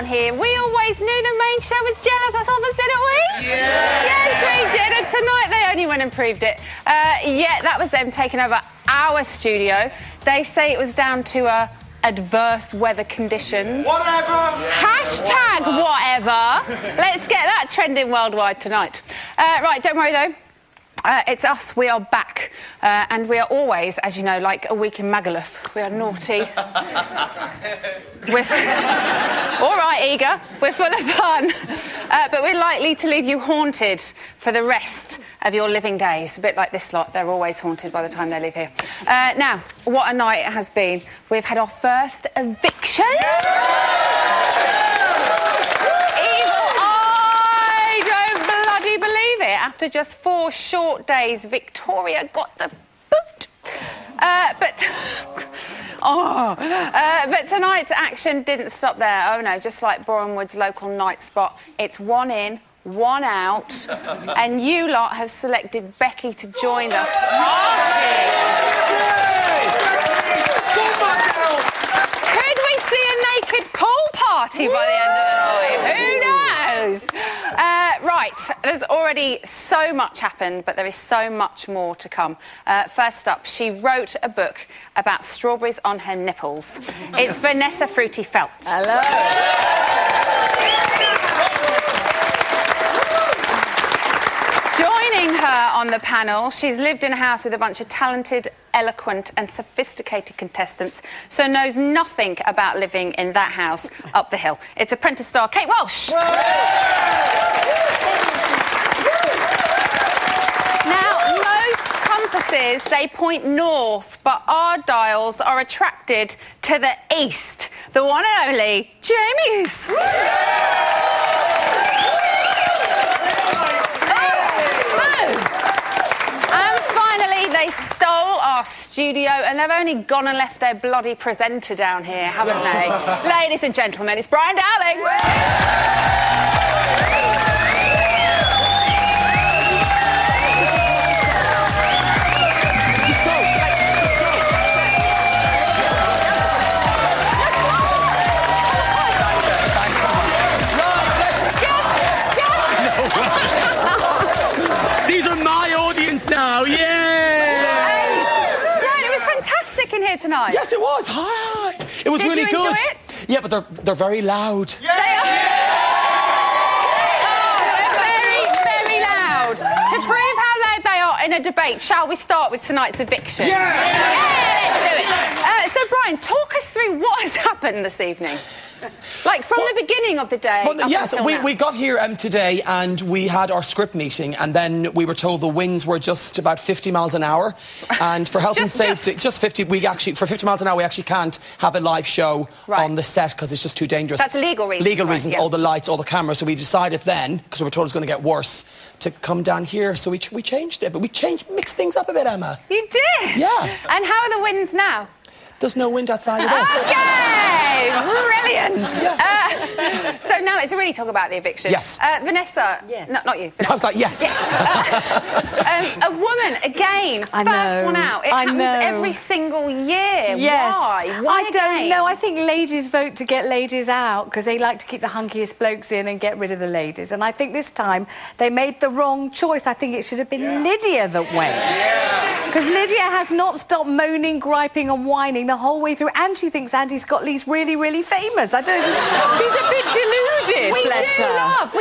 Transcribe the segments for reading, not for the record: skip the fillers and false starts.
here. We always knew the main show was jealous of us, didn't we? Yeah. Yes, we did. And tonight they only went and proved it. Yeah, that was them taking over our studio. They say it was down to adverse weather conditions. Whatever. Hashtag whatever. Let's get that trending worldwide tonight. Right, don't worry though. It's us, we are back. And we are always, as you know, like a week in Magaluf. We are naughty. All right, eager. We're full of fun. But we're likely to leave you haunted for the rest of your living days. A bit like this lot, they're always haunted by the time they leave here. Now, what a night it has been. We've had our first eviction. After just 4 short days, Victoria got the boot. But tonight's action didn't stop there. Oh no, just like Bournemouth's local night spot, it's 1 in, 1 out, and you lot have selected Becky to join the party. Could we see a naked pool party by the end of the night? Who knows? Right, there's already so much happened, but there is so much more to come. First up, she wrote a book about strawberries on her nipples. It's Vanessa Fruity Feltz. Hello. Joining her on the panel, she's lived in a house with a bunch of talented, eloquent and sophisticated contestants, so knows nothing about living in that house up the hill. It's Apprentice star Kate Walsh. Now, most compasses, they point north, but our dials are attracted to the east. The one and only Jamie. They stole our studio and they've only gone and left their bloody presenter down here, haven't they? Ladies and gentlemen, it's Brian Dowling. These are my audience now, yeah! Here tonight. Yes, it was. Hi. It was really good. Did you enjoy it? Yeah, but they're very loud. Yeah. They're very loud. To prove how loud they are in a debate, shall we start with tonight's eviction? Yeah, let's do it. So, Brian, talk us through what has happened this evening. Like, from the beginning of the day. Yes, we got here today and we had our script meeting, and then we were told the winds were just about 50 miles an hour. And for health and safety, just 50, for 50 miles an hour, we actually can't have a live show on the set because it's just too dangerous. That's legal reasons. Legal reasons, all the lights, all the cameras. So we decided then, because we were told it was going to get worse, to come down here. So we changed it, but mixed things up a bit, Emma. You did? Yeah. And how are the winds now? There's no wind outside at all. Okay, brilliant. So now let's really talk about the eviction. Yes. Vanessa. Yes. No, not you. I was like, yes. A woman, again, first one out. It happens every single year. Yes. Why? I don't know. I think ladies vote to get ladies out because they like to keep the hunkiest blokes in and get rid of the ladies. And I think this time they made the wrong choice. I think it should have been Lydia that went. Because Lydia has not stopped moaning, griping and whining the whole way through, and she thinks Andy Scottley's really, really famous. I don't know. She's a bit deluded. We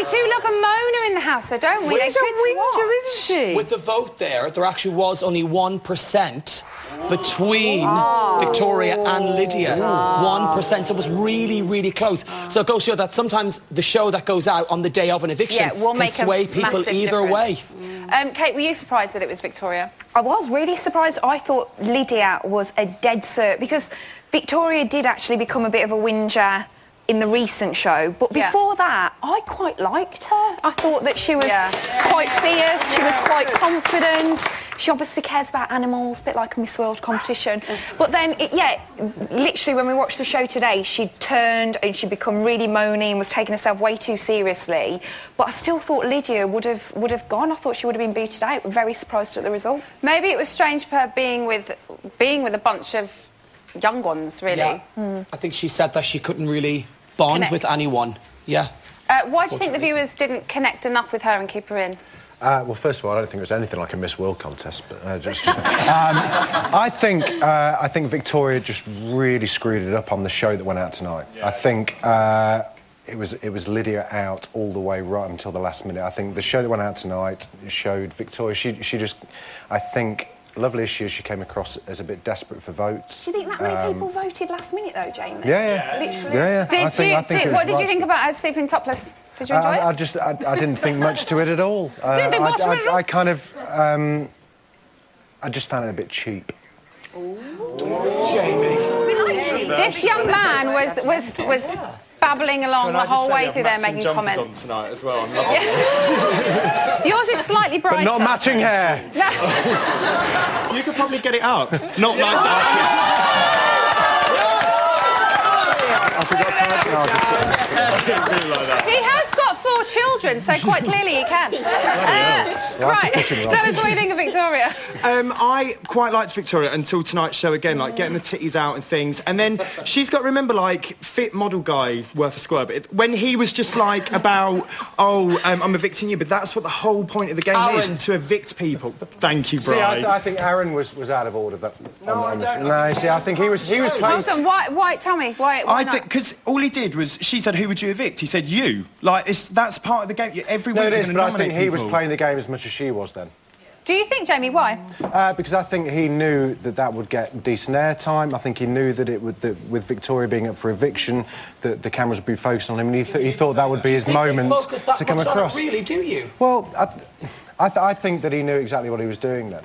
do love a moaner in the house, though, don't we? She's a whinger, isn't she? With the vote there actually was only 1% between Victoria and Lydia. 1%. So it was really, really close. So it goes to show that sometimes the show that goes out on the day of an eviction can sway people either way. Kate, were you surprised that it was Victoria? I was really surprised. I thought Lydia was a dead cert because Victoria did actually become a bit of a whinger in the recent show, but before that I quite liked her. I thought that she was quite fierce, she was quite confident, she obviously cares about animals, a bit like a Miss World competition. But then literally when we watched the show today, she turned and she'd become really moany and was taking herself way too seriously. But I still thought Lydia would have gone. I thought she would have been booted out. Very surprised at the result. Maybe it was strange for her being with a bunch of young ones, really. I think she said that she couldn't really bond connect. with anyone. Yeah. Why do you think the viewers didn't connect enough with her and keep her in? Well, first of all, I don't think it was anything like a Miss World contest, but I think Victoria just really screwed it up on the show that went out tonight. Yeah. I think it was Lydia out all the way right until the last minute. I think the show that went out tonight showed Victoria. She just, I think, lovely as she came across as a bit desperate for votes. Do you think that many people voted last minute though, Jamie? Yeah. Literally. Yeah. What did you think about her sleeping topless? Did you enjoy it? I didn't think much to it at all. Didn't think much to it at all? I kind of, I just found it a bit cheap. Jamie. This young man was babbling along the whole way through there, making comments. On tonight as well. I'm loving Yours is slightly brighter. But not matching hair. it. You could probably get it up. Not like that. I forgot to He has got 4 children, so quite clearly he can. Right, tell us what you think of Victoria. I quite liked Victoria until tonight's show again, like getting the titties out and things. And then she's got to remember, like, fit model guy worth a square. But when he was just like about, I'm evicting you, but that's what the whole point of the game is, to evict people. Thank you, Brian. See, I think Aaron was out of order. No, see, I think he was playing. Awesome. Why? Tell me. Why I not? think because all he did was, she said, "Who would you evict?" He said, "You." Like, that's part of the game. Every week No, it you're is, gonna but I nominate think he was people. playing the game as much as she was then. Do you think, Jamie? Why? Because I think he knew that would get decent airtime. I think he knew that with Victoria being up for eviction, that the cameras would be focused on him, and he thought that would be his moment to come across. Really, do you? Well, I think that he knew exactly what he was doing then.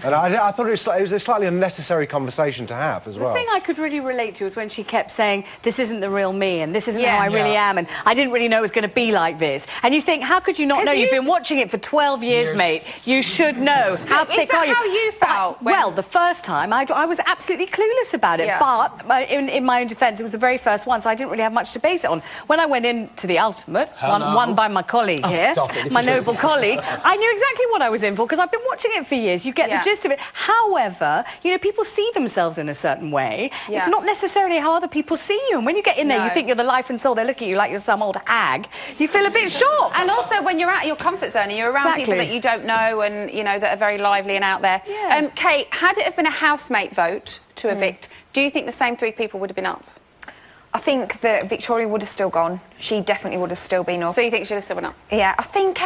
And I thought it was a slightly unnecessary conversation to have as well. The thing I could really relate to was when she kept saying, this isn't the real me and this isn't how I really am and I didn't really know it was going to be like this. And you think, how could you not know? You've been watching it for 12 years, mate. You should know. How thick are you? Is that how you felt? Well, the first time, I was absolutely clueless about it. Yeah. But in my own defence, it was the very first one, so I didn't really have much to base it on. When I went into the ultimate, won by my colleague here, my noble colleague, I knew exactly what I was in for because I've been watching it for years. You get the gist of it. However, you know, people see themselves in a certain way. Yeah. It's not necessarily how other people see you. And when you get in there, you think you're the life and soul. They look at you like you're some old hag. You feel a bit shocked. And also, when you're out of your comfort zone and you're around people that you don't know and, you know, that are very lively and out there. Yeah. Kate, had it have been a housemate vote to evict, do you think the same 3 people would have been up? I think that Victoria would have still gone. She definitely would have still been up. So you think she'd have still been up? Yeah, I think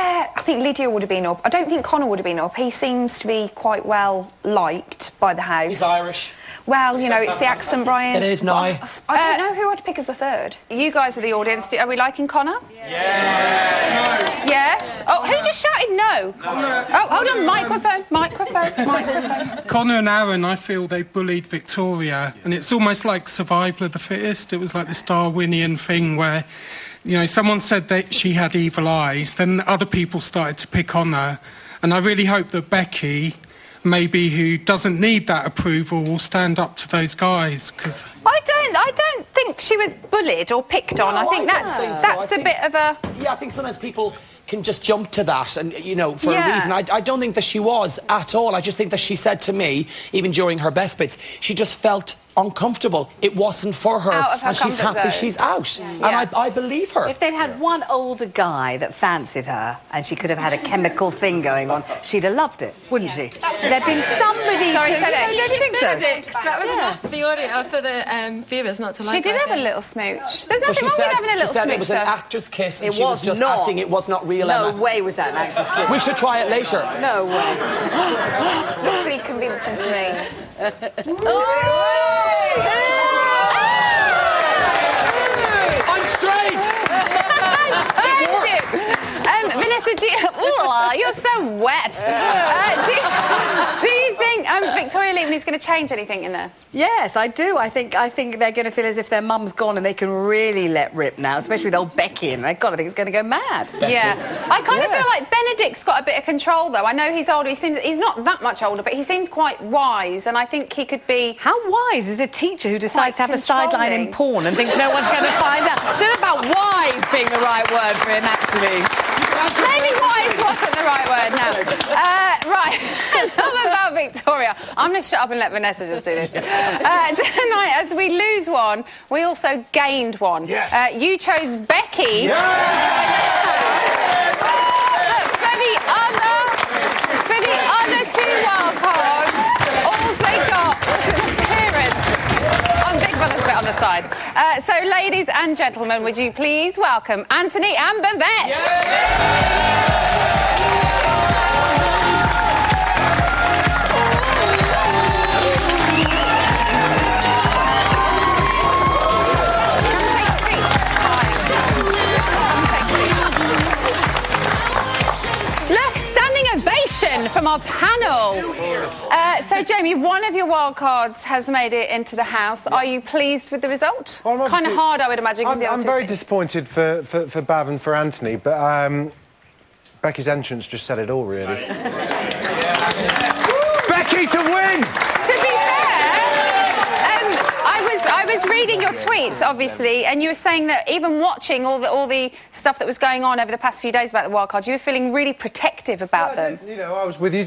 Lydia would have been up. I don't think Connor would have been up. He seems to be quite well liked by the house. He's Irish. Well, you know, it's the accent, Brian. It is, no. I don't know who I'd pick as a third. You guys are the audience. Are we liking Connor? Yeah. Yes. Oh, who just shouted no? Oh, hold on. Microphone. Connor and Aaron, I feel they bullied Victoria, and it's almost like survival of the fittest. It was like this Darwinian thing where, you know, someone said that she had evil eyes, then other people started to pick on her, and I really hope that Becky, maybe who doesn't need that approval, will stand up to those guys, because I don't think she was bullied or picked on. I think that's a bit of a... Yeah, I think sometimes people can just jump to that and, you know, for a reason. I don't think that she was at all. I just think that she said to me, even during her best bits, she just felt uncomfortable. It wasn't for her. Out of her and she's comfort happy zone. she's out. And I believe her. If they'd had one older guy that fancied her and she could have had a chemical thing going on, she'd have loved it, wouldn't she? There'd been somebody Sorry, to... say that. Don't you think so? That was enough for the audience, for the viewers not to like She did her, I have a think. little smooch. There's But nothing wrong with having a little she said smooch. it was an though. actor's kiss and It she was was just not. acting. It was not real, No Emma. way was that an actor's kid. We should try it later. No way. Pretty convincing to me. I'm straight! Vanessa, you're so wet. Do you think Victoria leaving is going to change anything in there? Yes, I do. I think they're going to feel as if their mum's gone and they can really let rip now, especially with old Becky in. God, I think it's going to go mad. Yeah. I kind of feel like Benedict's got a bit of control, though. I know he's older. He's not that much older, but he seems quite wise, and I think he could be... How wise is a teacher who decides to have a sideline in controlling. porn and thinks no one's going to find out? I don't know about wise being the right word for him, actually. Maybe wise wasn't the right word now. Right, enough about Victoria. I'm going to shut up and let Vanessa just do this. Tonight, as we lose one, we also gained one. Yes. You chose Becky. Yeah. But for the other two wild cards, all they got was an appearance on Big Brother's bit on the side. So, ladies and gentlemen, would you please welcome Anthony and Bhavesh? Look, standing ovation from our panel. So, Jamie, one of your wild cards has made it into the house. Are you pleased with the result? Well, kind of hard, I would imagine. I'm very disappointed for Bav and for Anthony, but Becky's entrance just said it all, really. Becky to win! To be fair, I was reading your tweets, obviously, and you were saying that even watching all the stuff that was going on over the past few days about the wildcards, you were feeling really protective about them. You know, I was with you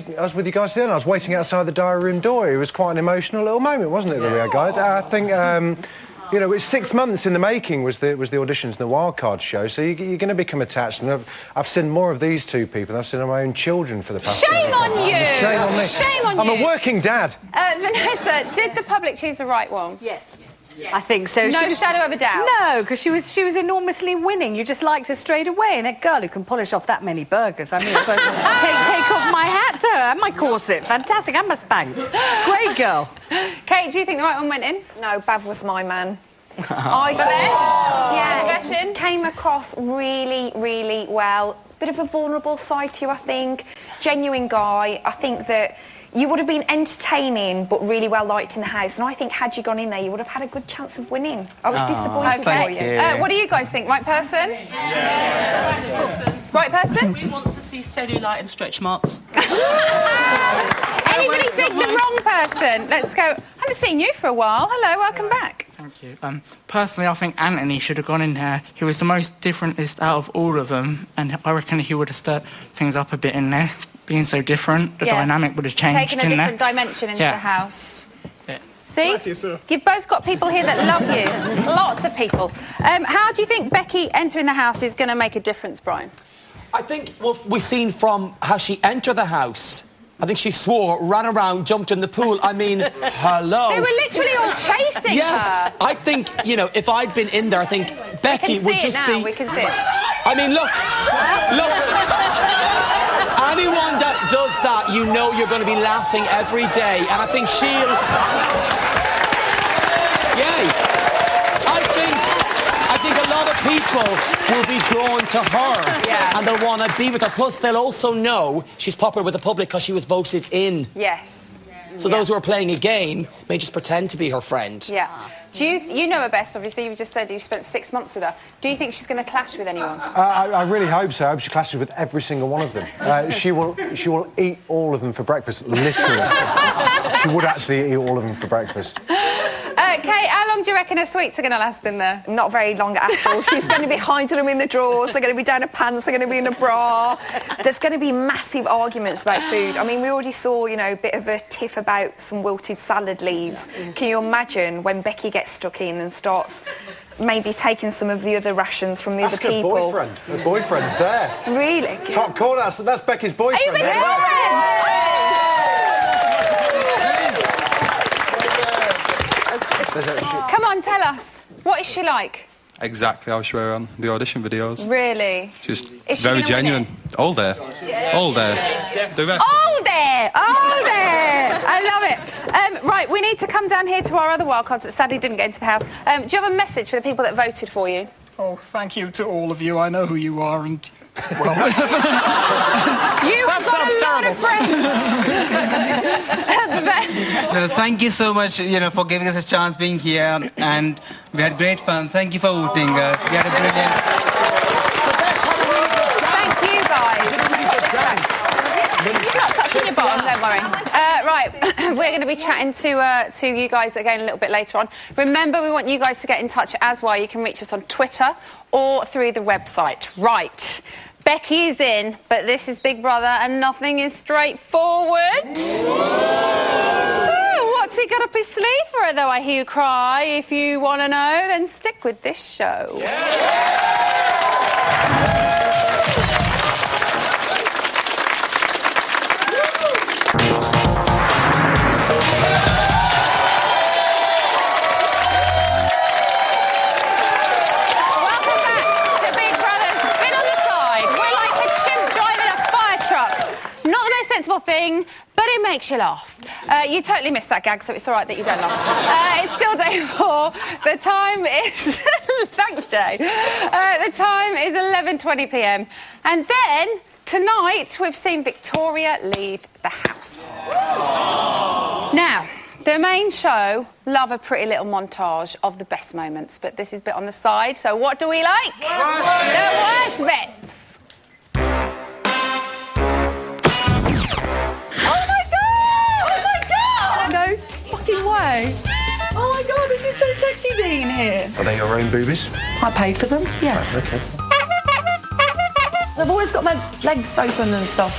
guys then. I was waiting outside the diary room door. It was quite an emotional little moment, wasn't it, that we had, guys? I think, you know, it's 6 months in the making was the auditions and the wildcard show, so you're going to become attached. And I've seen more of these two people than I've seen of my own children for the past... Shame on you! Shame on me. Shame on you! I'm a working dad. Vanessa, did the public choose the right one? Yes. I think so. No shadow of a doubt. No, because she was enormously winning. You just liked her straight away. And a girl who can polish off that many burgers. I mean, take off my hat to her and my corset. Fantastic. And my Spanx. Great girl. Kate, do you think the right one went in? No, Bav was my man. Bhavesh? Came across really, really well. Bit of a vulnerable side to you, I think. Genuine guy. I think that you would have been entertaining but really well liked in the house, and I think had you gone in there you would have had a good chance of winning. I was disappointed for you. What do you guys think? Right person? Yeah. Right person? We want to see cellulite and stretch marks. Anybody think the wrong person? Let's go. I haven't seen you for a while. Hello, welcome back. Thank you. Personally, I think Anthony should have gone in there. He was the most differentest out of all of them, and I reckon he would have stirred things up a bit in there. Being so different, the dynamic would have changed. Taken a different dimension into the house. Yeah. See? You've both got people here that love you. Lots of people. How do you think Becky entering the house is going to make a difference, Brian? I think what we've seen from how she entered the house, I think she swore, ran around, jumped in the pool. I mean, hello. They were literally all chasing her. I think, you know, if I'd been in there, I think Becky would just be... We can see it. I mean, look. Anyone that does that, you know you're going to be laughing every day. And I think she'll... Yay. I think a lot of people will be drawn to her and they'll want to be with her. Plus, they'll also know she's popular with the public because she was voted in. Yes. So those who are playing a game may just pretend to be her friend. Yeah. Do you know her best, obviously? You just said you spent 6 months with her. Do you think she's going to clash with anyone? I really hope so. I hope she clashes with every single one of them. She will eat all of them for breakfast, literally. She would actually eat all of them for breakfast. Kate, how long do you reckon her sweets are going to last in there? Not very long at all. She's going to be hiding them in the drawers. They're going to be down her pants. They're going to be in a bra. There's going to be massive arguments about food. I mean, we already saw, you know, a bit of a tiff about some wilted salad leaves. Can you imagine when Becky gets stuck in and starts maybe taking some of the other rations from the other people? Her boyfriend. Her boyfriend's there. Really? Top corner. That's Becky's boyfriend. Are you Becky's boyfriend? Come on, tell us. What is she like? Exactly how she were on the audition videos. Really? She's Is she very gonna win genuine. All there. All there. The rest. All there! All there! I love it. Right, we need to come down here to our other wildcards that sadly didn't get into the house. Do you have a message for the people that voted for you? Oh, thank you to all of you. I know who you are, and well, that sounds terrible. Thank you so much, for giving us a chance being here, and we had great fun. Thank you for voting us. We had a brilliant. Thank you, guys. You're not touching your bottom, don't worry. Right, we're going to be chatting to you guys again a little bit later on. Remember, we want you guys to get in touch as well. You can reach us on Twitter or through the website. Right, Becky is in, but this is Big Brother and nothing is straightforward. he got up his sleeve for her, though, I hear you cry? If you want to know, then stick with this show. Sensible thing, but it makes you laugh. You totally missed that gag, so it's all right that you don't laugh. It's still day 4. The time is... Thanks, Jay. The time is 11:20 p.m. And then, tonight, we've seen Victoria leave the house. Now, the main show love a pretty little montage of the best moments, but this is a bit on the side, so what do we like? The worst bits. No fucking way. Oh my God, this is so sexy being here. Are they your own boobies? I paid for them, yes. Right, okay. I've always got my legs open and stuff.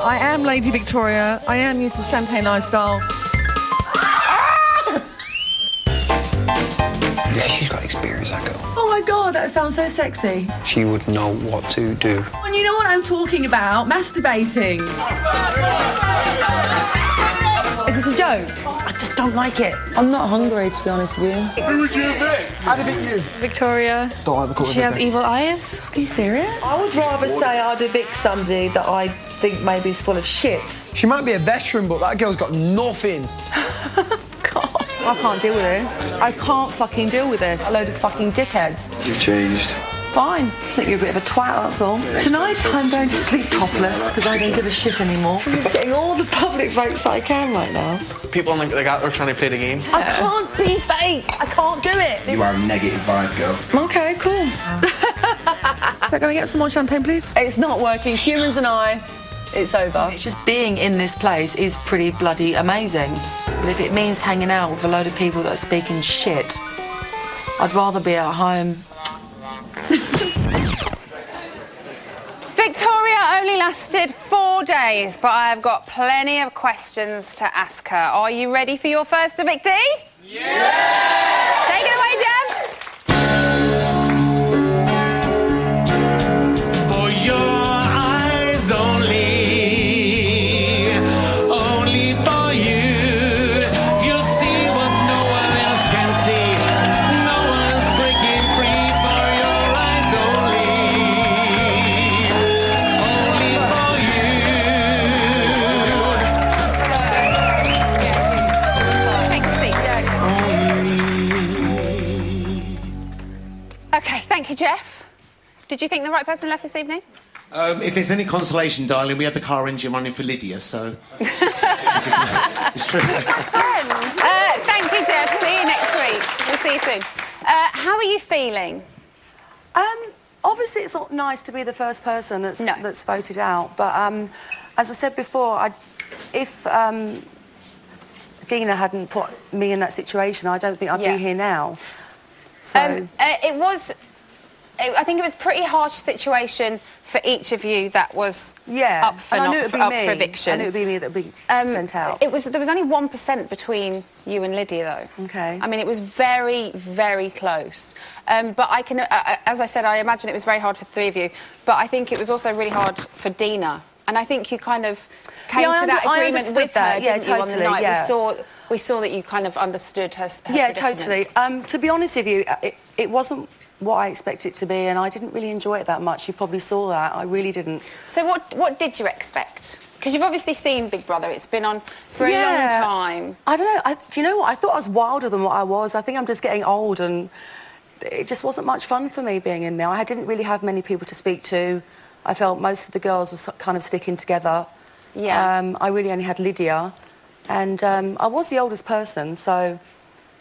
I am Lady Victoria. I am used to champagne lifestyle. Yeah, she's got experience, that girl. Oh my God, that sounds so sexy. She would know what to do. And you know what I'm talking about? Masturbating. Is this a joke? I just don't like it. I'm not hungry, to be honest with you. Who would you pick? How do you think you? Victoria. Don't like the call. She has evil eyes. Are you serious? I would rather say I'd evict somebody that I think maybe is full of shit. She might be a veteran, but that girl's got nothing. God. I can't deal with this. I can't fucking deal with this. A load of fucking dickheads. You've changed. Fine. I think you're a bit of a twat, that's all. Tonight I'm going to sleep topless because I don't give a shit anymore. I'm just getting all the public votes I can right now. People on the out there trying to play the game. I can't be fake. I can't do it. You are a negative vibe, girl. Okay, cool. So can I get some more champagne, please? It's not working. Humans and I, it's over. It's just being in this place is pretty bloody amazing. But if it means hanging out with a load of people that are speaking shit, I'd rather be at home. Victoria only lasted 4 days, but I've got plenty of questions to ask her. Are you ready for your first evictee? Yeah! Take it away, Jeff. For your eyes only for you, you'll see what no one else can see. No one's breaking free for your eyes only for you. Okay, thank you, Jeff. Did you think the right person left this evening? If it's any consolation, darling, we had the car engine running for Lydia, so... It's true. Thank you, Jeff. See you next week. We'll see you soon. How are you feeling? Obviously, it's not nice to be the first person that's voted out. But as I said before, if Dina hadn't put me in that situation, I don't think I'd be here now. So I think it was a pretty harsh situation for each of you that was up for eviction. I knew it would be me that would be sent out. There was only 1% between you and Lydia, though. Okay. I mean, it was very, very close. But I can, as I said, I imagine it was very hard for the 3 of you. But I think it was also really hard for Dina. And I think you kind of came to that agreement with her, didn't you, on the night? Yeah. We saw that you kind of understood her yeah, predicament. totally. To be honest with you, it wasn't what I expected it to be, and I didn't really enjoy it that much. You probably saw that. I really didn't. So what did you expect? Because you've obviously seen Big Brother. It's been on for a long time. I don't know. Do you know what? I thought I was wilder than what I was. I think I'm just getting old, and it just wasn't much fun for me being in there. I didn't really have many people to speak to. I felt most of the girls were kind of sticking together. Yeah. I really only had Lydia, and I was the oldest person, so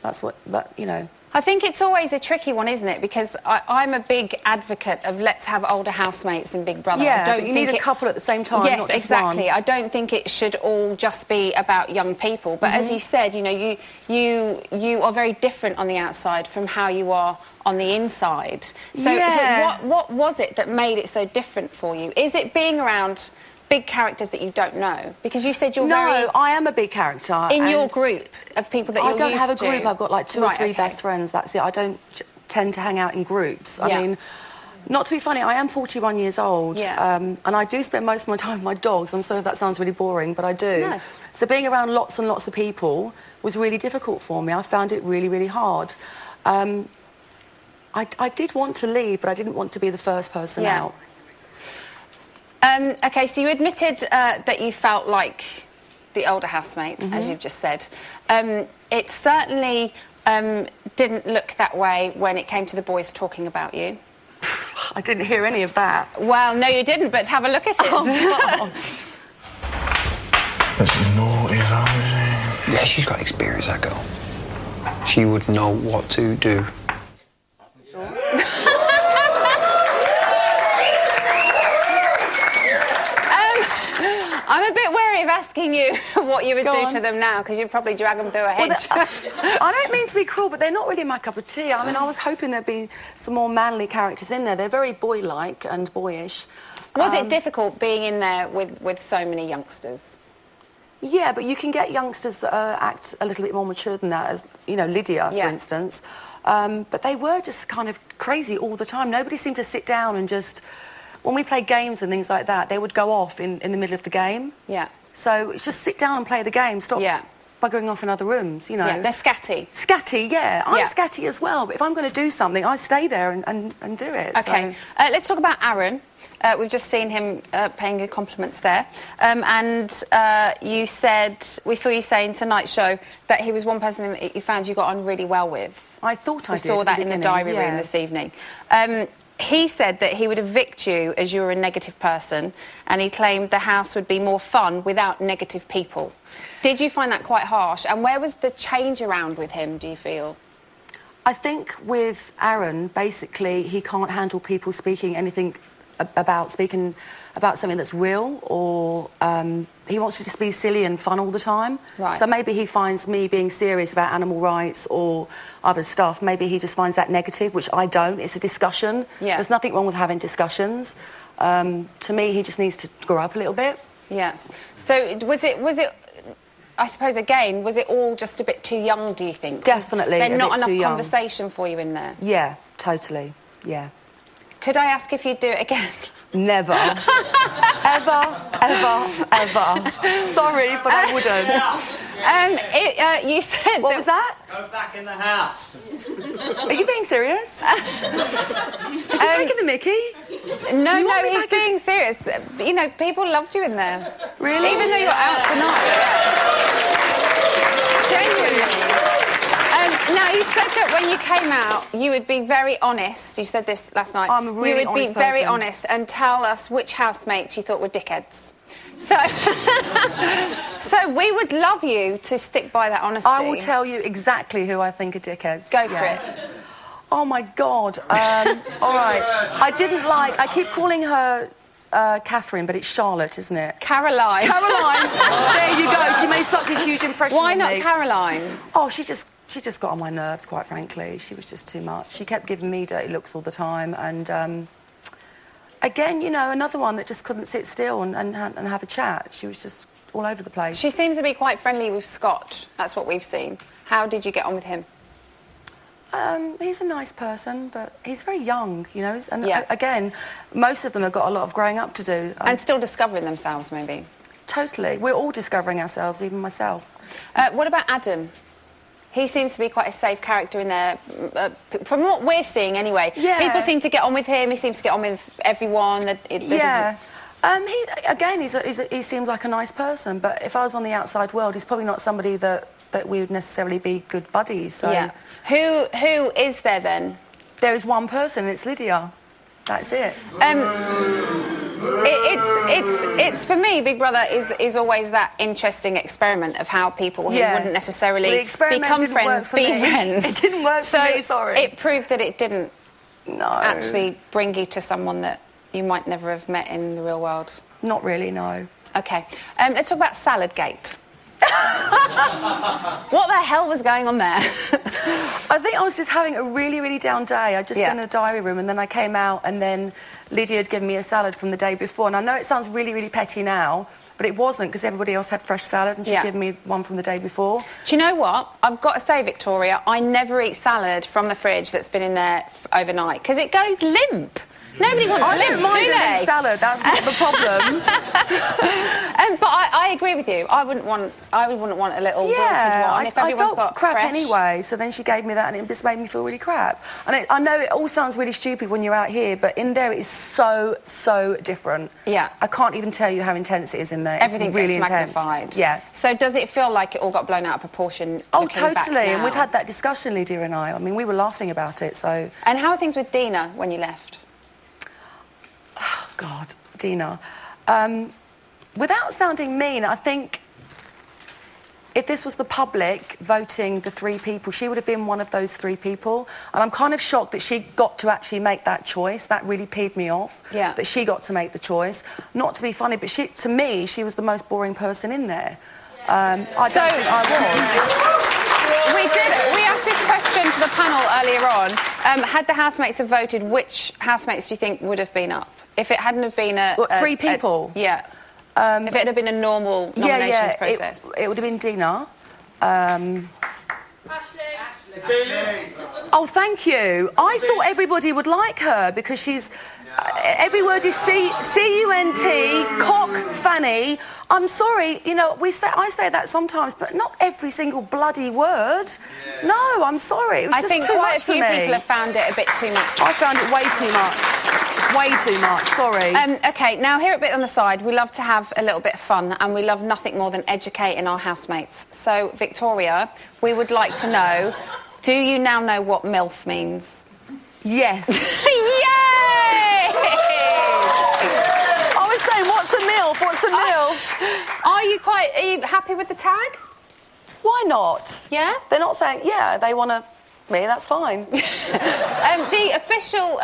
that's what, you know. I think it's always a tricky one, isn't it? Because I'm a big advocate of let's have older housemates in Big Brother. Yeah, I don't but you need a couple at the same time, yes, not just exactly. one. I don't think it should all just be about young people. But as you said, you know, you are very different on the outside from how you are on the inside. So what was it that made it so different for you? Is it being around big characters that you don't know? Because you said you're no, very... I am a big character. In your and group of people that you're I don't used have a to. group. I've got like 2 or 3 best friends. That's it. I don't tend to hang out in groups. I mean, not to be funny, I am 41 years old, and I do spend most of my time with my dogs. I'm sorry if that sounds really boring, but I do. No. So being around lots and lots of people was really difficult for me. I found it really, really hard. I did want to leave, but I didn't want to be the first person out. OK, so you admitted that you felt like the older housemate, as you've just said. It certainly didn't look that way when it came to the boys talking about you. I didn't hear any of that. Well, no, you didn't, but have a look at it. That's naughty, yeah, she's got experience, that girl. She would know what to do. I'm a bit wary of asking you what you would do to them now, because you'd probably drag them through a hedge. Well, I don't mean to be cruel, but they're not really my cup of tea. I mean, I was hoping there'd be some more manly characters in there. They're very boy-like and boyish. Was it difficult being in there with so many youngsters? Yeah, but you can get youngsters that act a little bit more mature than that, as, you know, Lydia, for instance. But they were just kind of crazy all the time. Nobody seemed to sit down and just... When we played games and things like that, they would go off in the middle of the game. Yeah. So it's just sit down and play the game. Stop buggering off in other rooms, you know. Yeah, they're scatty. Scatty, yeah. I'm scatty as well, but if I'm going to do something, I stay there and do it. OK. So. Let's talk about Aaron. We've just seen him paying you compliments there. You said, we saw you say in tonight's show that he was one person that you found you got on really well with. I thought I did. We saw that in the diary room this evening. He said that he would evict you as you were a negative person, and he claimed the house would be more fun without negative people. Did you find that quite harsh? And where was the change around with him, do you feel? I think with Aaron, basically, he can't handle people speaking about something that's real, or he wants to just be silly and fun all the time. Right. So maybe he finds me being serious about animal rights or other stuff. Maybe he just finds that negative, which I don't. It's a discussion. Yeah. There's nothing wrong with having discussions. To me, he just needs to grow up a little bit. Yeah. So was it? I suppose again, was it all just a bit too young? Do you think? Definitely. There's not a bit enough too young. conversation for you in there. Yeah, totally. Yeah. Could I ask if you'd do it again? Never. Ever. Sorry, but I wouldn't. You said... What was that? Go back in the house. Are you being serious? Is he taking the mickey? No, he's being serious. You know, people loved you in there. Really? Even though you're out tonight. Genuinely. Now, you said that when you came out, you would be very honest. You said this last night. I'm a really You would be honest very person. honest and tell us which housemates you thought were dickheads. So, so we would love you to stick by that honesty. I will tell you exactly who I think are dickheads. Go for it. Oh, my God. All right. I keep calling her Catherine, but it's Charlotte, isn't it? Caroline. Caroline. There you go. She made such a huge impression Why on not me. Caroline? Oh, she just got on my nerves, quite frankly. She was just too much. She kept giving me dirty looks all the time. And again, you know, another one that just couldn't sit still and have a chat. She was just all over the place. She seems to be quite friendly with Scott. That's what we've seen. How did you get on with him? He's a nice person, but he's very young, you know. And again, most of them have got a lot of growing up to do. And still discovering themselves, maybe. Totally. We're all discovering ourselves, even myself. What about Adam? He seems to be quite a safe character in there, from what we're seeing anyway. Yeah. People seem to get on with him. He seems to get on with everyone. Yeah. He seemed like a nice person, but if I was on the outside world, he's probably not somebody that we would necessarily be good buddies. So. Yeah. Who is there then? There is one person, and it's Lydia. That's it. It's for me, Big Brother is always that interesting experiment of how people who wouldn't necessarily become friends be friends. It didn't work for me, sorry. It proved that it didn't actually bring you to someone that you might never have met in the real world. Not really, no. Okay. Let's talk about Saladgate. What the hell was going on there? I think I was just having a really, really down day. I'd just been in the diary room and then I came out and then Lydia had given me a salad from the day before. And I know it sounds really, really petty now, but it wasn't because everybody else had fresh salad and she'd given me one from the day before. Do you know what? I've got to say, Victoria, I never eat salad from the fridge that's been in there overnight because it goes limp. Nobody wants limp, don't mind do a limp they? salad, that's not the problem. But I agree with you. I wouldn't want a little wilted one if I everyone's felt got crap fresh. anyway, so then she gave me that and it just made me feel really crap. And I know it all sounds really stupid when you're out here, but in there it is so, so different. Yeah. I can't even tell you how intense it is in there. Everything it's really gets intense. magnified. Yeah. So does it feel like it all got blown out of proportion? Oh, looking back totally. And now? we've had that discussion, Lydia and I. I mean, we were laughing about it, so... And how are things with Dina when you left? Oh, God, Dina. Without sounding mean, I think if this was the public voting the 3 people, she would have been one of those 3 people. And I'm kind of shocked that she got to actually make that choice. That really peed me off, that she got to make the choice. Not to be funny, but to me, she was the most boring person in there. I don't think I was. We asked this question to the panel earlier on. Had the housemates have voted, which housemates do you think would have been up? If it hadn't have been a... 3 people? If it had been a normal nominations process. It would have been Dina. Ashley. Oh, thank you. I thought everybody would like her because she's... every word is C-U-N-T, cock, fanny. I'm sorry, you know, I say that sometimes, but not every single bloody word. No, I'm sorry. It was I just think too quite much a few for me. people have found it a bit too much. I found it way too much. Way too much, sorry. OK, now here a bit on the side, we love to have a little bit of fun and we love nothing more than educating our housemates. So, Victoria, we would like to know, do you now know what MILF means? Yes. Yay! I was saying, what's a MILF? What's a MILF? Are you happy with the tag? Why not? Yeah? They're not saying, yeah, they want to... me, that's fine. The official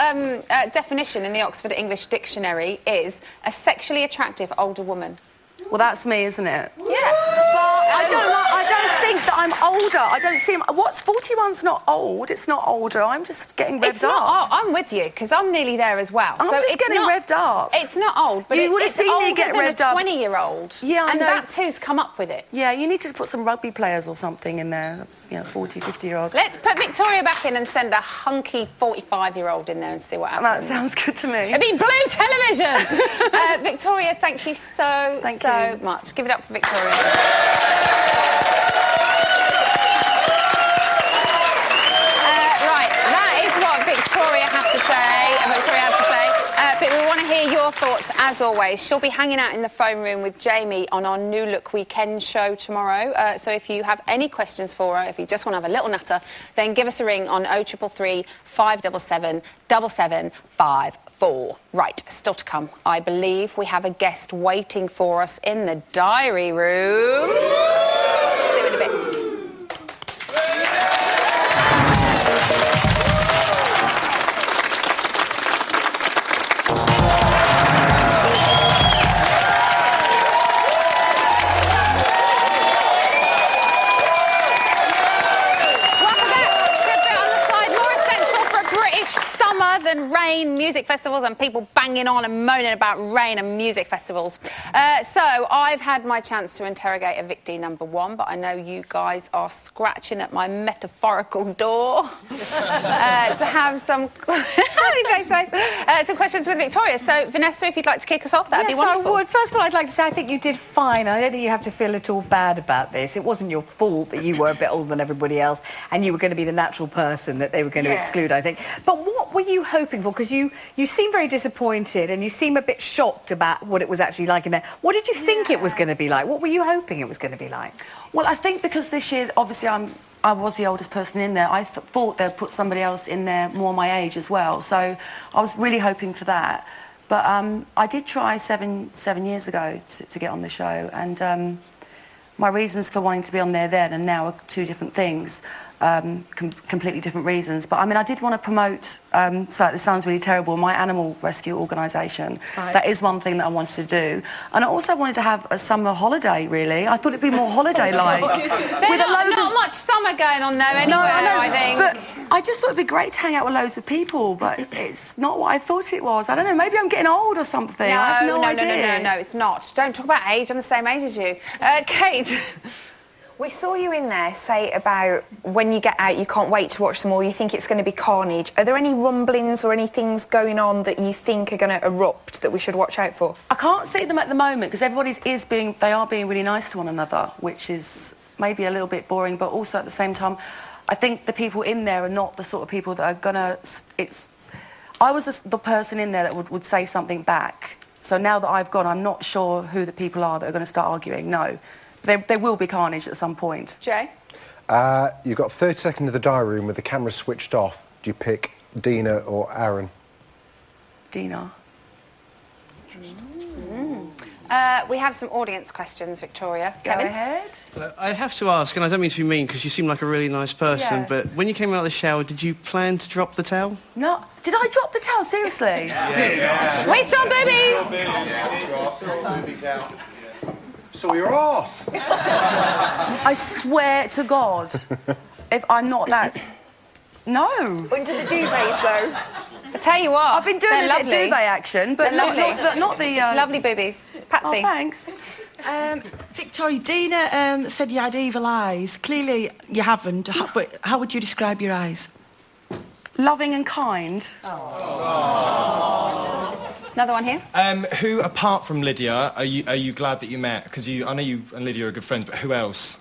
definition in the Oxford English Dictionary is a sexually attractive older woman. Well, that's me, isn't it? Yeah. I don't think that I'm older. I don't see... What's 41's not old? It's not older. I'm just getting revved up. I'm with you, because I'm nearly there as well. I'm just getting revved up. It's not old, but you would have it's seen me older get than revved up. a 20-year-old. Yeah, I and know. that's who's come up with it. Yeah, you need to put some rugby players or something in there. You know, 40, 50-year-old. Let's put Victoria back in and send a hunky 45-year-old in there and see what happens. That sounds good to me. It'd be blue television. Victoria, thank you so much. Give it up for Victoria. Right, that is what Victoria has to say. But we want to hear your thoughts, as always. She'll be hanging out in the phone room with Jamie on our New Look Weekend show tomorrow. So if you have any questions for her, if you just want to have a little natter, then give us a ring on 0333 577 7754. Right, still to come. I believe we have a guest waiting for us in the diary room. See you in a bit. Than rain, music festivals, and people banging on and moaning about rain and music festivals. So I've had my chance to interrogate a Vic D #1, but I know you guys are scratching at my metaphorical door to have some some questions with Victoria. So Vanessa, if you'd like to kick us off, that'd be wonderful. I would. First of all, I'd like to say I think you did fine. I don't think you have to feel at all bad about this. It wasn't your fault that you were a bit older than everybody else and you were going to be the natural person that they were going to exclude, I think. But what were you hoping for? Because you seem very disappointed and you seem a bit shocked about what it was actually like in there. What did you think it was going to be like? What were you hoping it was going to be like? Well, I think because this year, obviously, I was the oldest person in there. I thought they'd put somebody else in there more my age as well. So I was really hoping for that. But I did try seven years ago to get on the show, and my reasons for wanting to be on there then and now are 2 different things. completely different reasons. But I mean, I did want to promote, so this sounds really terrible, my animal rescue organisation. Right. That is one thing that I wanted to do. And I also wanted to have a summer holiday, really. I thought it'd be more holiday-like. There's not much summer going on there anywhere, I think. But I just thought it'd be great to hang out with loads of people, but it's not what I thought it was. I don't know, maybe I'm getting old or something. I have no idea. No, it's not. Don't talk about age. I'm the same age as you. Kate. We saw you in there say about when you get out, you can't wait to watch them all. You think it's going to be carnage. Are there any rumblings or any things going on that you think are going to erupt that we should watch out for? I can't see them at the moment because they are being really nice to one another, which is maybe a little bit boring, but also at the same time, I think the people in there are not the sort of people that are gonna. I was the person in there that would say something back. So now that I've gone, I'm not sure who the people are that are going to start arguing. No. There will be carnage at some point. Jay? You've got 30 seconds in the diary room with the camera switched off. Do you pick Dina or Aaron? Dina. We have some audience questions, Victoria. Go Kevin? ahead. I have to ask, and I don't mean to be mean because you seem like a really nice person, Yeah. but when you came out of the shower, did you plan to drop the towel? No. Did I drop the towel? Seriously? We saw boobies! So your arse. I swear to God, if I'm not that... No. Under the duvets, though. I tell you what, I've been doing they're a bit of duvet action, but They're lovely. not the... Lovely boobies. Patsy? Oh, thanks. Victoria, Dina said you had evil eyes. Clearly you haven't, but how would you describe your eyes? Loving and kind. Another one here. Who, apart from Lydia, are you glad that you met? Because I know you and Lydia are good friends, but who else?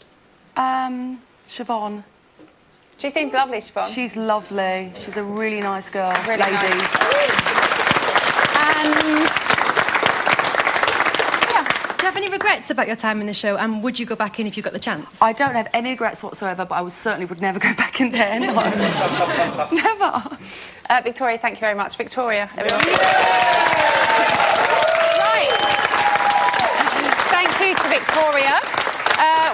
Siobhan. She seems lovely, Siobhan. She's lovely. She's a really nice girl, Really lady. nice. And... Do you have any regrets about your time in the show, and would you go back in if you got the chance? I don't have any regrets whatsoever, but I certainly would never go back in there, no. Never. Victoria, thank you very much. Victoria, everyone. Right. Thank you to Victoria.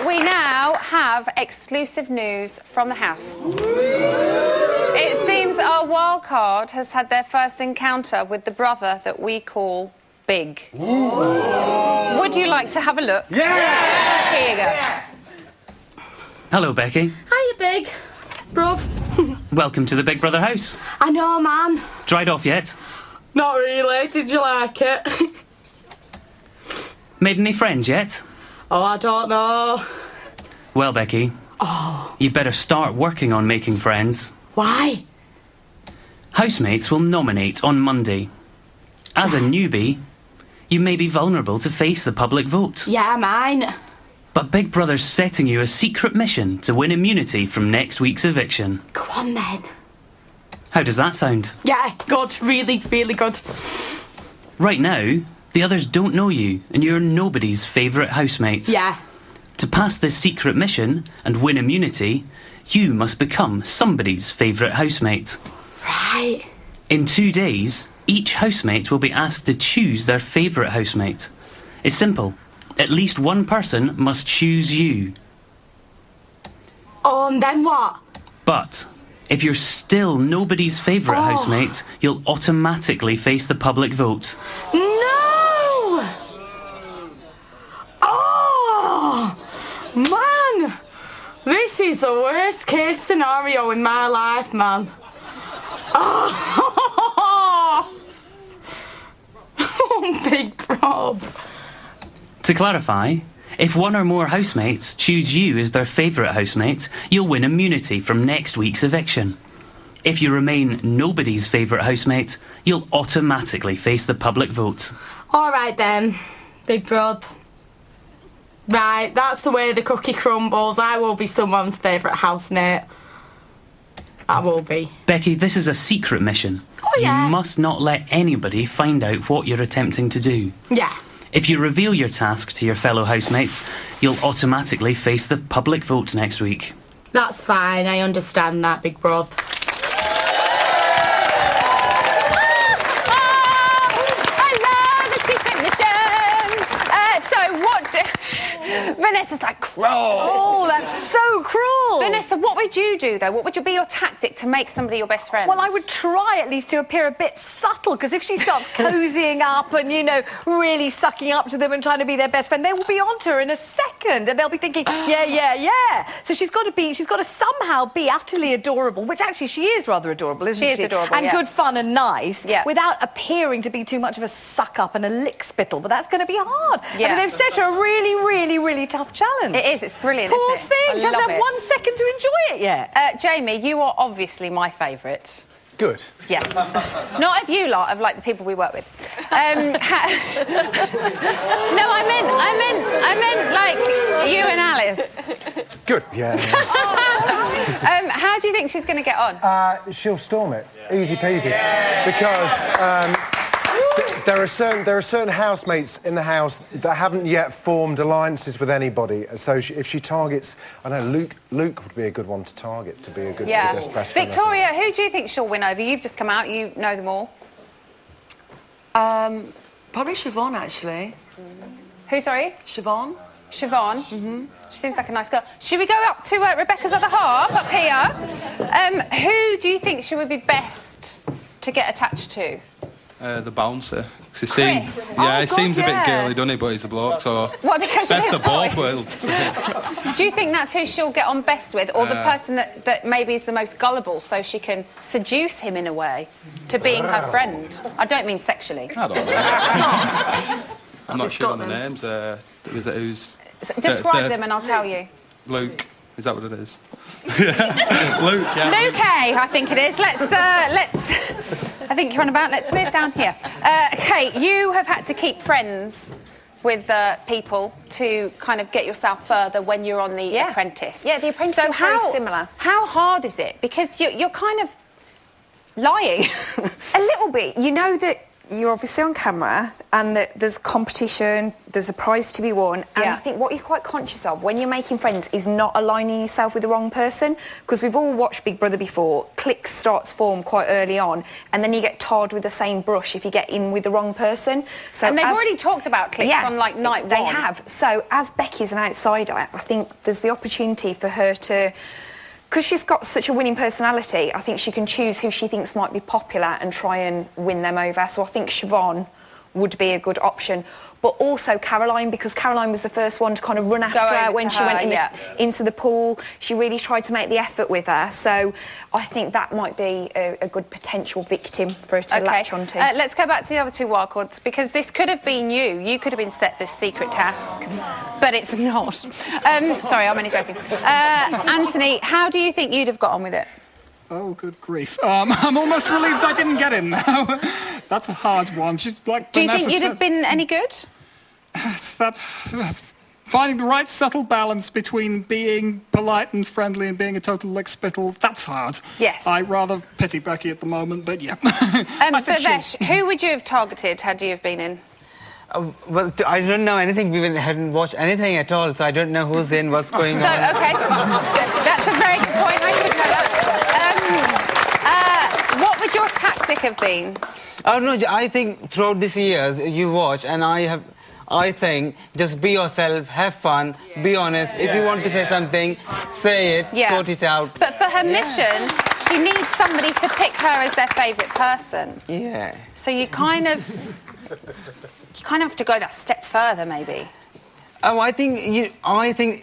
We now have exclusive news from the house. It seems our wild card has had their first encounter with the brother that we call Big. Would you like to have a look? Yeah! Here you go. Hello, Becky. Hiya, Big. Bruv. Welcome to the Big Brother house. I know, man. Dried off yet? Not really. Did you like it? Made any friends yet? Oh, I don't know. Well, Becky, you better start working on making friends. Why? Housemates will nominate on Monday. As a newbie, you may be vulnerable to face the public vote. Yeah, mine. But Big Brother's setting you a secret mission to win immunity from next week's eviction. Go on, then. How does that sound? Yeah, good. Really, really good. Right now, the others don't know you, and you're nobody's favourite housemate. Yeah. To pass this secret mission and win immunity, you must become somebody's favourite housemate. Right. In 2 days, each housemate will be asked to choose their favourite housemate. It's simple. At least one person must choose you. Oh, and then what? But if you're still nobody's favourite housemate, you'll automatically face the public vote. No! Oh! Man! This is the worst case scenario in my life, man. Oh! Big prob. To clarify, if one or more housemates choose you as their favourite housemate, you'll win immunity from next week's eviction. If you remain nobody's favourite housemate, you'll automatically face the public vote. All right then, Big Brother. Right, that's the way the cookie crumbles. I will be someone's favourite housemate. I will be. Becky, this is a secret mission. Oh, yeah. You must not let anybody find out what you're attempting to do. Yeah. If you reveal your task to your fellow housemates, you'll automatically face the public vote next week. That's fine, I understand that, Big Brother. I love a secret mission. Vanessa's like, cruel. Oh, that's so cruel. Vanessa, what would you do, though? What would be your tactic to make somebody your best friend? Well, I would try at least to appear a bit subtle, because if she starts cozying up and, you know, really sucking up to them and trying to be their best friend, they will be onto her in a second, and they'll be thinking, yeah. So she's got to somehow be utterly adorable, which actually she is rather adorable, isn't she? She is adorable, and good fun and nice, without appearing to be too much of a suck-up and a lick-spittle, but that's going to be hard. Yeah. I mean, they've set her a really, really, really tough challenge. It is, it's brilliant, Poor isn't it? thing, she hasn't had 1 second to enjoy it yet. Jamie, you are obviously my favourite. Good. Yes. Not of you lot, of like the people we work with. No, I meant like you and Alice. Good. Yeah. How do you think she's going to get on? She'll storm it. Easy peasy. Because there are certain housemates in the house that haven't yet formed alliances with anybody. So if she targets, I don't know, Luke would be a good one to target to be a good best best friend. Victoria, who do you think she'll win over? You've just come out, you know them all. Probably Siobhan, actually. Who, sorry? Siobhan. Siobhan? Mm-hmm. She seems like a nice girl. Should we go up to Rebecca's other half, up here? Who do you think she would be best to get attached to? The bouncer. He Chris. he seems a bit girly, doesn't he? But he's a bloke, so What, because best of of both worlds. Do you think that's who she'll get on best with, or the person that maybe is the most gullible, so she can seduce him in a way to being her friend? I don't mean sexually. I don't know. I'm not sure on the names. Who's describe them and I'll tell you. Luke. Is that what it is? Luke, yeah. Luke A, I think it is. Let's. I think you're on about. Let's move down here. Okay, you have had to keep friends with people to kind of get yourself further when you're on The Apprentice. Yeah, The Apprentice is very similar. How hard is it? Because you're kind of lying. A little bit. You know that you're obviously on camera and that there's competition, there's a prize to be won, and I think what you're quite conscious of when you're making friends is not aligning yourself with the wrong person, because we've all watched Big Brother before. Cliques starts form quite early on, and then you get tarred with the same brush if you get in with the wrong person. So and they've already talked about cliques on like night one. They have. So as Becky's an outsider, I think there's the opportunity for her to, because she's got such a winning personality, I think she can choose who she thinks might be popular and try and win them over. So I think Siobhan would be a good option. But also Caroline, because Caroline was the first one to kind of run after her when she went into the pool. She really tried to make the effort with her. So I think that might be a good potential victim for her to latch onto. Let's go back to the other two wildcards, because this could have been you. You could have been set this secret task, but it's not. Sorry, I'm only joking. Anthony, how do you think you'd have got on with it? Oh, good grief. I'm almost relieved I didn't get in now. That's a hard one. Like do you Vanessa think you'd have been any good? It's that finding the right subtle balance between being polite and friendly and being a total lick-spittle, that's hard. Yes. I rather pity Becky at the moment, but yeah. Bhavesh, who would you have targeted had you have been in? Well, I don't know anything. We hadn't watched anything at all, so I don't know who's in, what's going on. Okay. That's a very good point. I should know that. What would your tactic have been? Oh, no, I think throughout these years you watch, and I think just be yourself, have fun, be honest. If you want to say something, say it, sort it out. But for her mission, she needs somebody to pick her as their favourite person. Yeah. So you kind of have to go that step further, maybe. Oh, I think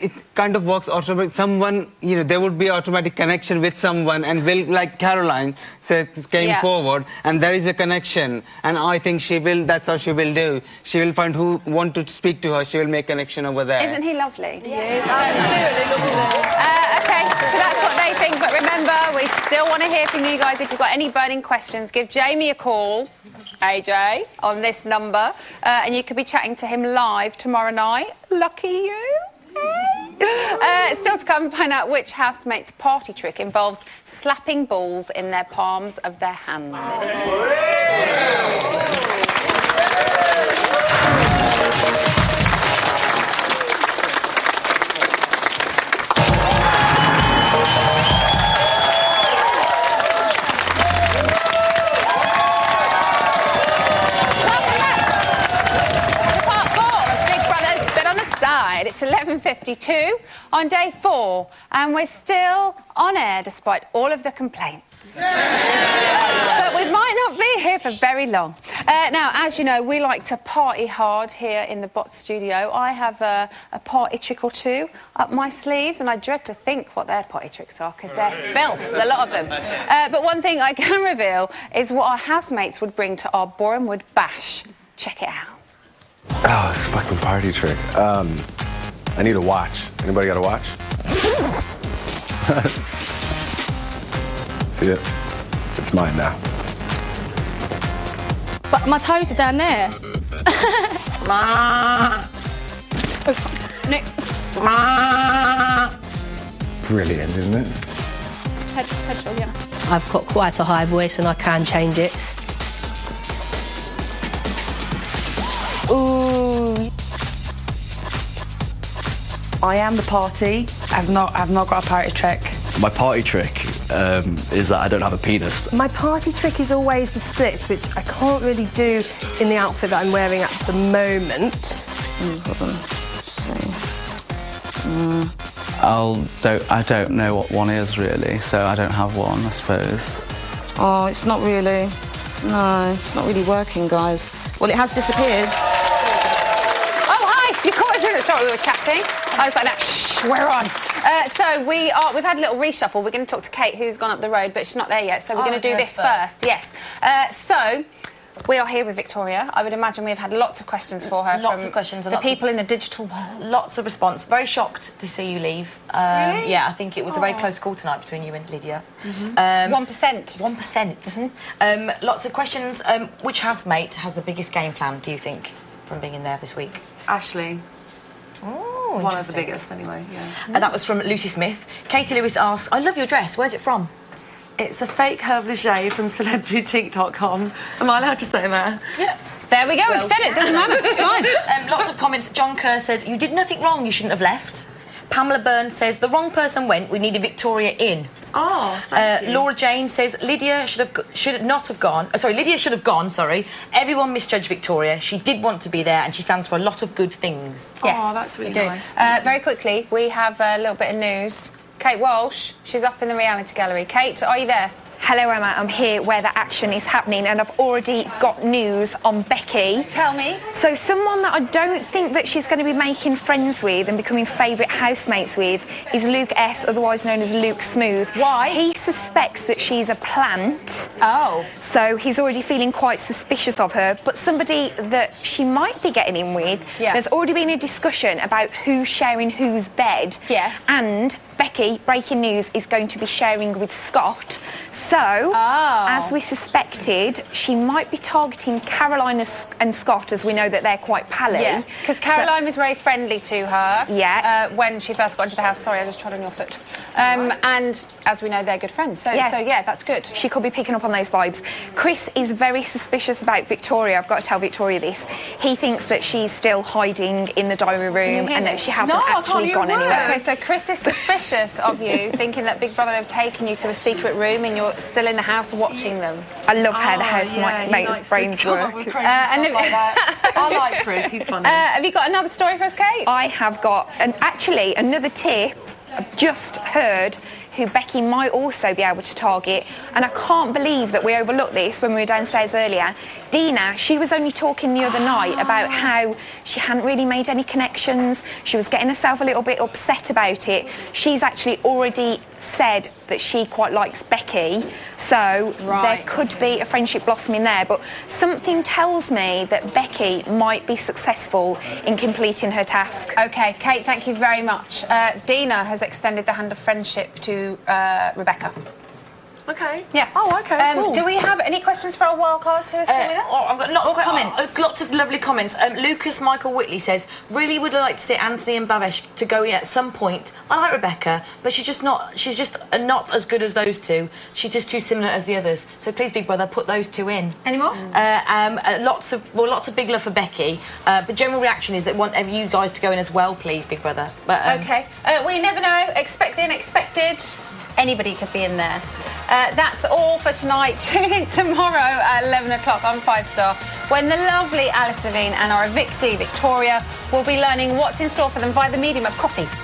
it kind of works automatically. Someone, there would be automatic connection with someone, and like Caroline came forward, and there is a connection, and I think that's how she will do. She will find who want to speak to her. She will make connection over there. Isn't he lovely? Yes, absolutely. Okay, so that's what they think, but remember, we still want to hear from you guys. If you've got any burning questions, give Jamie a call, AJ, on this number, and you could be chatting to him live tomorrow night. Lucky you. Still to come, find out which housemate's party trick involves slapping balls in their palms of their hands. It's 11:52 on day 4, and we're still on air despite all of the complaints. But we might not be here for very long. Now, as you know, we like to party hard here in the Bot Studio. I have a party trick or two up my sleeves, and I dread to think what their party tricks are, because they're filth, a lot of them. But one thing I can reveal is what our housemates would bring to our Boreham Wood Bash. Check it out. Oh, it's a fucking party trick. I need a watch. Anybody got a watch? See it? It's mine now. But my toes are down there. Nick. Brilliant, isn't it? Head, yeah. I've got quite a high voice and I can change it. Ooh. I am the party. I've not got a party trick. My party trick is that I don't have a penis. My party trick is always the split, which I can't really do in the outfit that I'm wearing at the moment. Hold on. I don't know what one is really, so I don't have one, I suppose. Oh, it's not really. No, it's not really working, guys. Well, it has disappeared. Oh, hi! You caught us in it. Sorry, we were chatting. I was like that. Shh, we're on. So we've had a little reshuffle. We're going to talk to Kate, who's gone up the road, but she's not there yet. So we're going to do this first. Yes. So we are here with Victoria. I would imagine we've had lots of questions for her. Lots of questions. The people in the digital world. Lots of response. Very shocked to see you leave. Really? Yeah, I think it was a very close call tonight between you and Lydia. 1%. 1%. Lots of questions. Which housemate has the biggest game plan, do you think, from being in there this week? Ashley. Oh, One of the biggest, anyway, yeah. And that was from Lucy Smith. Katie Lewis asks, I love your dress. Where's it from? It's a fake Herve Leger from celebritytink.com. Am I allowed to say that? Yeah. There we go, we've said it, doesn't matter, it's fine. Lots of comments. John Kerr said, you did nothing wrong, you shouldn't have left. Pamela Burns says, the wrong person went, we needed Victoria in. Oh, thank you. Laura Jane says, Lydia should have gone, sorry. Everyone misjudged Victoria. She did want to be there and she stands for a lot of good things. Yes, oh, that's really nice. Very quickly, we have a little bit of news. Kate Walsh, she's up in the reality gallery. Kate, are you there? Hello, Emma. I'm here where the action is happening, and I've already got news on Becky. Tell me. So someone that I don't think that she's going to be making friends with and becoming favourite housemates with is Luke S., otherwise known as Luke Smooth. Why? He suspects that she's a plant. Oh. So he's already feeling quite suspicious of her. But somebody that she might be getting in with, there's already been a discussion about who's sharing whose bed. Yes. And Becky, breaking news, is going to be sharing with Scott. So, as we suspected, she might be targeting Caroline and Scott, as we know that they're quite pally. Yeah, because Caroline was very friendly to her. Yeah. When she first got into the house. Sorry, I just trod on your foot. And as we know, they're good friends. So yeah, that's good. She could be picking up on those vibes. Chris is very suspicious about Victoria. I've got to tell Victoria this. He thinks that she's still hiding in the diary room and that she hasn't actually gone anywhere. Okay, so Chris is suspicious of you, thinking that Big Brother have taken you to a secret room and you're still in the house watching them. I love how the housemates' brains work. I like Chris, he's funny. Have you got another story for us, Kate? I have got, actually, another tip. I've just heard who Becky might also be able to target, and I can't believe that we overlooked this when we were downstairs earlier. Dina, she was only talking the other night about how she hadn't really made any connections. She was getting herself a little bit upset about it. She's actually already said that she quite likes Becky, so there could be a friendship blossoming there, but something tells me that Becky might be successful in completing her task. Okay, Kate, thank you very much. Dina has extended the hand of friendship to Rebecca. Okay. Yeah. Oh, okay, cool. Do we have any questions for our wildcards who are still with us? I've got comments. Lots of lovely comments. Lucas Michael Whitley says, really would like to see Anthony and Bhavesh to go in at some point. I like Rebecca, but she's just not as good as those two. She's just too similar as the others. So please, Big Brother, put those two in. Any more? Lots of big love for Becky. But general reaction is that want you guys to go in as well, please, Big Brother. But, okay. We never know. Expect the unexpected. Anybody could be in there. That's all for tonight. Tune in tomorrow at 11 o'clock on 5 Star when the lovely Alice Levine and our evictee Victoria will be learning what's in store for them via the medium of coffee.